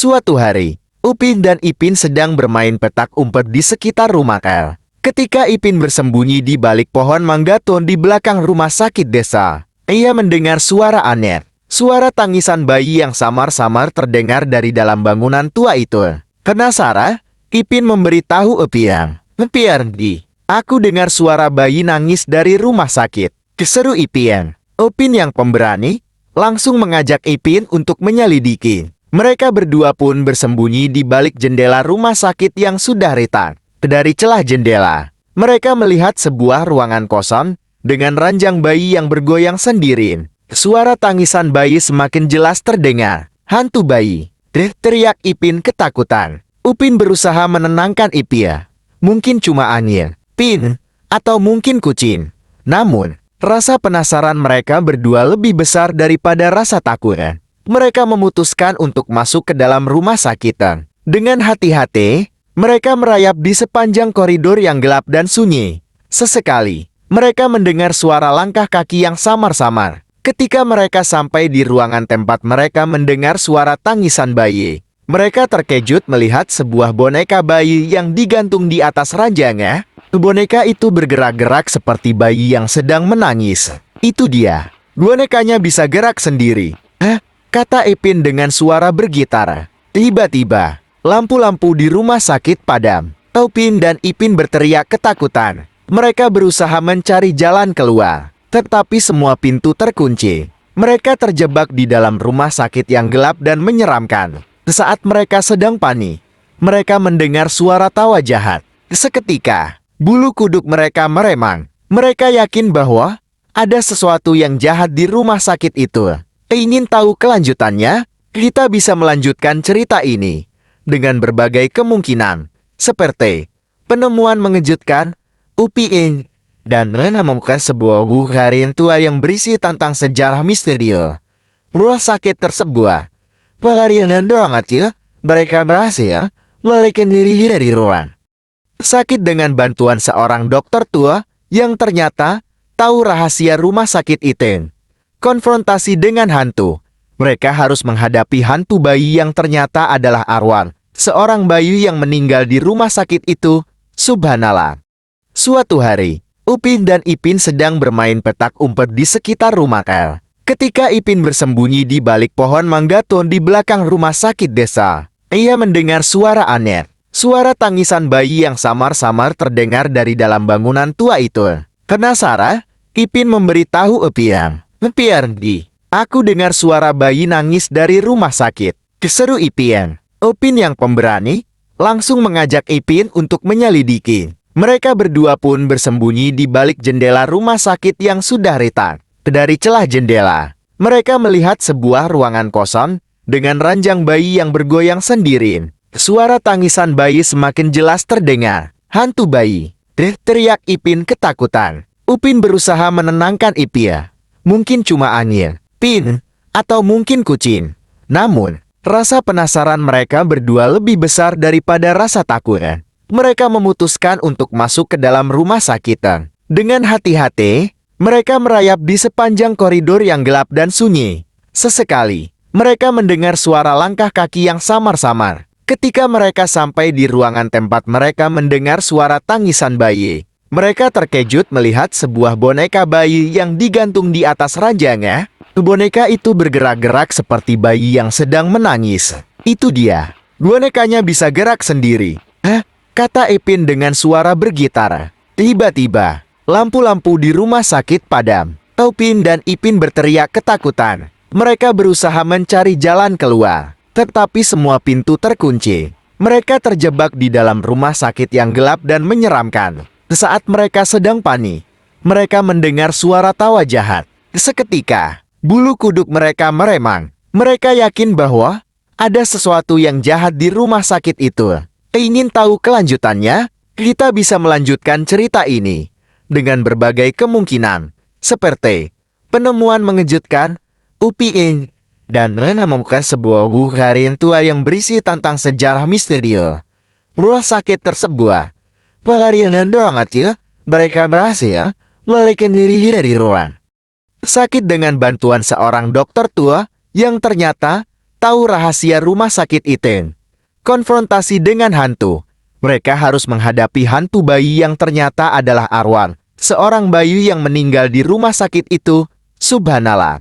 Suatu hari, Upin dan Ipin sedang bermain petak umpet di sekitar rumah Kal. Ketika Ipin bersembunyi di balik pohon manggaton di belakang rumah sakit desa, ia mendengar suara aneh. Suara tangisan bayi yang samar-samar terdengar dari dalam bangunan tua itu. Penasaran, Ipin memberitahu Upin. "Ipin, aku dengar suara bayi nangis dari rumah sakit," keseru Ipin. Upin yang pemberani langsung mengajak Ipin untuk menyelidiki. Mereka berdua pun bersembunyi di balik jendela rumah sakit yang sudah retak. Dari celah jendela, mereka melihat sebuah ruangan kosong dengan ranjang bayi yang bergoyang sendiri. Suara tangisan bayi semakin jelas terdengar. "Hantu bayi!" teriak Ipin ketakutan. Upin berusaha menenangkan Ipin. "Mungkin cuma angin, Pin, atau mungkin kucing." Namun, rasa penasaran mereka berdua lebih besar daripada rasa takut. Mereka memutuskan untuk masuk ke dalam rumah sakit. Dengan hati-hati, mereka merayap di sepanjang koridor yang gelap dan sunyi. Sesekali, mereka mendengar suara langkah kaki yang samar-samar. Ketika mereka sampai di ruangan tempat mereka mendengar suara tangisan bayi, mereka terkejut melihat sebuah boneka bayi yang digantung di atas ranjangnya. Boneka itu bergerak-gerak seperti bayi yang sedang menangis. "Itu dia. Bonekanya bisa gerak sendiri." "Hah?" kata Ipin dengan suara bergitar. Tiba-tiba, lampu-lampu di rumah sakit padam. Upin dan Ipin berteriak ketakutan. Mereka berusaha mencari jalan keluar, tetapi semua pintu terkunci. Mereka terjebak di dalam rumah sakit yang gelap dan menyeramkan. Saat mereka sedang panik, mereka mendengar suara tawa jahat. Seketika, bulu kuduk mereka meremang. Mereka yakin bahwa ada sesuatu yang jahat di rumah sakit itu. Ingin tahu kelanjutannya? Kita bisa melanjutkan cerita ini dengan berbagai kemungkinan, seperti penemuan mengejutkan, Upin dan menemukan sebuah buku harian tua yang berisi tentang sejarah misterius. Rumah sakit tersebut, pelarian dan doang kecil, mereka berhasil melarikan diri dari ruang sakit dengan bantuan seorang dokter tua yang ternyata tahu rahasia rumah sakit itu. Konfrontasi dengan hantu. Mereka harus menghadapi hantu bayi yang ternyata adalah Arwan, seorang bayi yang meninggal di rumah sakit itu. Subhanallah. Suatu hari, Upin dan Ipin sedang bermain petak umpet di sekitar rumah Kal. Ketika Ipin bersembunyi di balik pohon manggaton di belakang rumah sakit desa, ia mendengar suara aneh. Suara tangisan bayi yang samar-samar terdengar dari dalam bangunan tua itu. Penasaran, Ipin memberitahu Upin. "Ipin, aku dengar suara bayi nangis dari rumah sakit," keseru Ipin. Upin yang pemberani langsung mengajak Ipin untuk menyelidiki. Mereka berdua pun bersembunyi di balik jendela rumah sakit yang sudah retak. Dari celah jendela, mereka melihat sebuah ruangan kosong dengan ranjang bayi yang bergoyang sendiri. Suara tangisan bayi semakin jelas terdengar. "Hantu bayi!" teriak Ipin ketakutan. Upin berusaha menenangkan Ipin. "Mungkin cuma angin, Pin, atau mungkin kucing." Namun, rasa penasaran mereka berdua lebih besar daripada rasa takut. Mereka memutuskan untuk masuk ke dalam rumah sakit. Dengan hati-hati, mereka merayap di sepanjang koridor yang gelap dan sunyi. Sesekali, mereka mendengar suara langkah kaki yang samar-samar. Ketika mereka sampai di ruangan tempat mereka mendengar suara tangisan bayi, mereka terkejut melihat sebuah boneka bayi yang digantung di atas ranjangnya. Boneka itu bergerak-gerak seperti bayi yang sedang menangis. "Itu dia. Bonekanya bisa gerak sendiri." "Hah?" kata Ipin dengan suara bergitar. Tiba-tiba, lampu-lampu di rumah sakit padam. Upin dan Ipin berteriak ketakutan. Mereka berusaha mencari jalan keluar, tetapi semua pintu terkunci. Mereka terjebak di dalam rumah sakit yang gelap dan menyeramkan. Saat mereka sedang panik, mereka mendengar suara tawa jahat. Seketika, bulu kuduk mereka meremang. Mereka yakin bahwa ada sesuatu yang jahat di rumah sakit itu. Ingin tahu kelanjutannya? Kita bisa melanjutkan cerita ini dengan berbagai kemungkinan, seperti penemuan mengejutkan, Upin dan menemukan sebuah buku harian tua yang berisi tentang sejarah misterius. Rumah sakit tersebut, pelarian dan doang kecil, mereka berhasil melarikan diri dari ruang sakit dengan bantuan seorang dokter tua yang ternyata tahu rahasia rumah sakit Iten. Konfrontasi dengan hantu. Mereka harus menghadapi hantu bayi yang ternyata adalah Arwan, seorang bayi yang meninggal di rumah sakit itu. Subhanallah.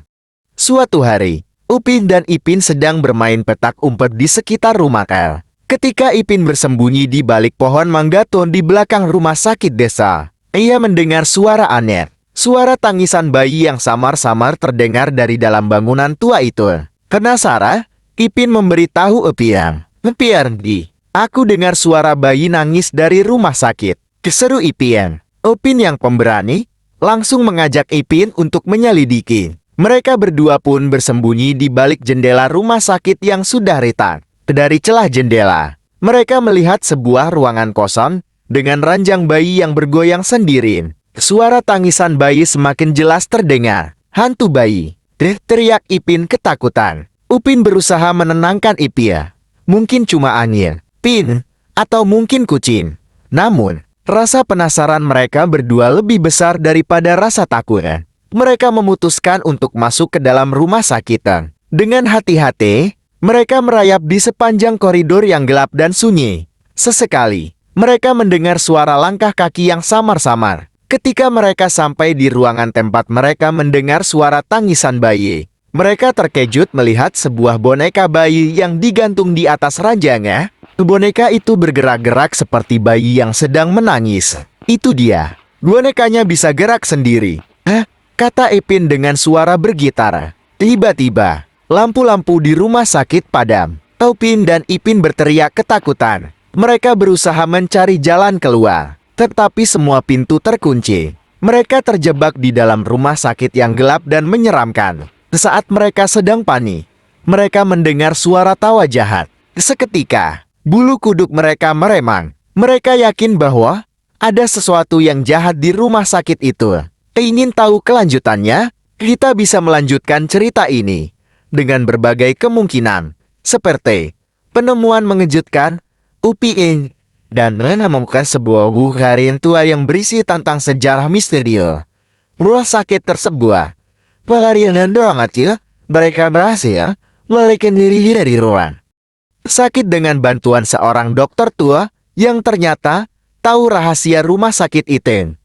Suatu hari, Upin dan Ipin sedang bermain petak umpet di sekitar rumah Kel. Ketika Ipin bersembunyi di balik pohon manggaton di belakang rumah sakit desa, ia mendengar suara aneh. Suara tangisan bayi yang samar-samar terdengar dari dalam bangunan tua itu. Penasaran, Ipin memberitahu Upin. "Ipin, aku dengar suara bayi nangis dari rumah sakit," keseru Ipin. Upin yang pemberani langsung mengajak Ipin untuk menyelidiki. Mereka berdua pun bersembunyi di balik jendela rumah sakit yang sudah retak. Dari celah jendela, mereka melihat sebuah ruangan kosong dengan ranjang bayi yang bergoyang sendiri. Suara tangisan bayi semakin jelas terdengar. "Hantu bayi!" teriak Ipin ketakutan. Upin berusaha menenangkan Ipin. "Mungkin cuma angin, Pin, atau mungkin kucing." Namun, rasa penasaran mereka berdua lebih besar daripada rasa takut. Mereka memutuskan untuk masuk ke dalam rumah sakit. Dengan hati-hati, mereka merayap di sepanjang koridor yang gelap dan sunyi. Sesekali, mereka mendengar suara langkah kaki yang samar-samar. Ketika mereka sampai di ruangan tempat mereka mendengar suara tangisan bayi, mereka terkejut melihat sebuah boneka bayi yang digantung di atas ranjangnya. Boneka itu bergerak-gerak seperti bayi yang sedang menangis. "Itu dia. Bonekanya bisa gerak sendiri." "Hah?" kata Ipin dengan suara bergitar. Tiba-tiba, lampu-lampu di rumah sakit padam. Upin dan Ipin berteriak ketakutan. Mereka berusaha mencari jalan keluar, tetapi semua pintu terkunci. Mereka terjebak di dalam rumah sakit yang gelap dan menyeramkan. Saat mereka sedang panik, mereka mendengar suara tawa jahat. Seketika, bulu kuduk mereka meremang. Mereka yakin bahwa ada sesuatu yang jahat di rumah sakit itu. Ingin tahu kelanjutannya? Kita bisa melanjutkan cerita ini dengan berbagai kemungkinan, seperti penemuan mengejutkan, Upin, dan menemukan sebuah buku harian tua yang berisi tentang sejarah misterius. Rumah sakit tersebut. Pelarian dan doang kecil, mereka berhasil melarikan diri dari ruang sakit dengan bantuan seorang dokter tua yang ternyata tahu rahasia rumah sakit Iten.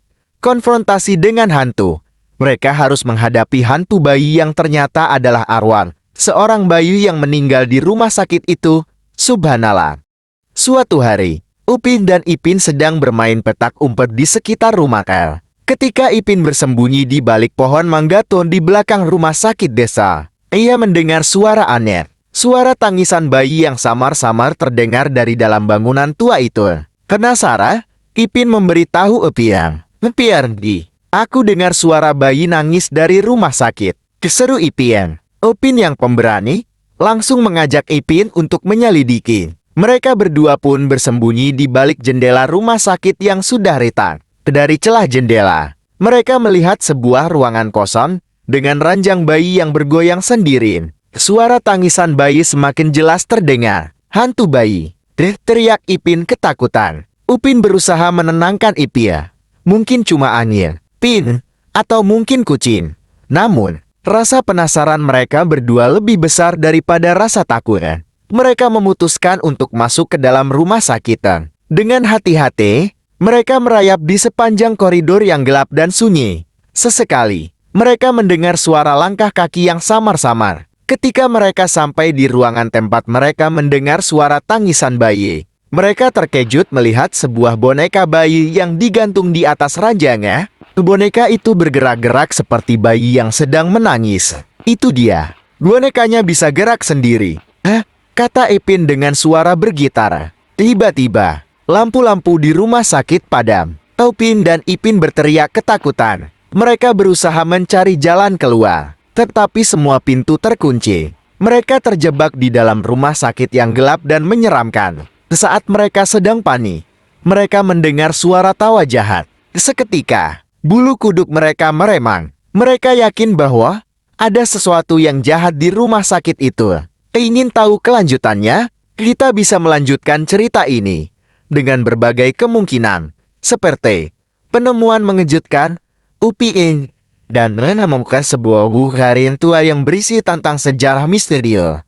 Konfrontasi dengan hantu. Mereka harus menghadapi hantu bayi yang ternyata adalah Arwan, seorang bayi yang meninggal di rumah sakit itu. Subhanallah. Suatu hari, Upin dan Ipin sedang bermain petak umpet di sekitar rumah Kel. Ketika Ipin bersembunyi di balik pohon manggaton di belakang rumah sakit desa, ia mendengar suara aneh. Suara tangisan bayi yang samar-samar terdengar dari dalam bangunan tua itu. Penasaran, Ipin memberitahu Upin. "Ipin, aku dengar suara bayi nangis dari rumah sakit," keseru Ipin. Upin yang pemberani langsung mengajak Ipin untuk menyelidiki. Mereka berdua pun bersembunyi di balik jendela rumah sakit yang sudah retak. Dari celah jendela, mereka melihat sebuah ruangan kosong dengan ranjang bayi yang bergoyang sendiri. Suara tangisan bayi semakin jelas terdengar. "Hantu bayi!" teriak Ipin ketakutan. Upin berusaha menenangkan Ipin. "Mungkin cuma angin, Pin, atau mungkin kucing." Namun, rasa penasaran mereka berdua lebih besar daripada rasa takut. Mereka memutuskan untuk masuk ke dalam rumah sakit. Dengan hati-hati, mereka merayap di sepanjang koridor yang gelap dan sunyi. Sesekali, mereka mendengar suara langkah kaki yang samar-samar. Ketika mereka sampai di ruangan tempat mereka mendengar suara tangisan bayi, mereka terkejut melihat sebuah boneka bayi yang digantung di atas ranjangnya. Boneka itu bergerak-gerak seperti bayi yang sedang menangis. "Itu dia. Bonekanya bisa gerak sendiri." "Hah?" kata Ipin dengan suara bergitar. Tiba-tiba, lampu-lampu di rumah sakit padam. Upin dan Ipin berteriak ketakutan. Mereka berusaha mencari jalan keluar, tetapi semua pintu terkunci. Mereka terjebak di dalam rumah sakit yang gelap dan menyeramkan. Saat mereka sedang panik, mereka mendengar suara tawa jahat. Seketika, bulu kuduk mereka meremang. Mereka yakin bahwa ada sesuatu yang jahat di rumah sakit itu. Ingin tahu kelanjutannya? Kita bisa melanjutkan cerita ini dengan berbagai kemungkinan, seperti penemuan mengejutkan, Upin, dan menemukan sebuah buku harian tua yang berisi tentang sejarah misterius.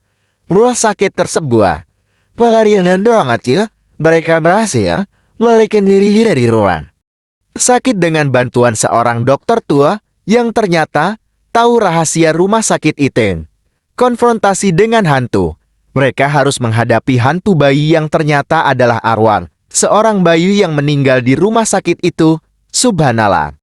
rumah sakit tersebut. Pelarian doang kecil, mereka berhasil melarikan diri dari ruang sakit dengan bantuan seorang dokter tua yang ternyata tahu rahasia rumah sakit itu. Konfrontasi dengan hantu. Mereka harus menghadapi hantu bayi yang ternyata adalah Arwan, seorang bayi yang meninggal di rumah sakit itu. Subhanallah.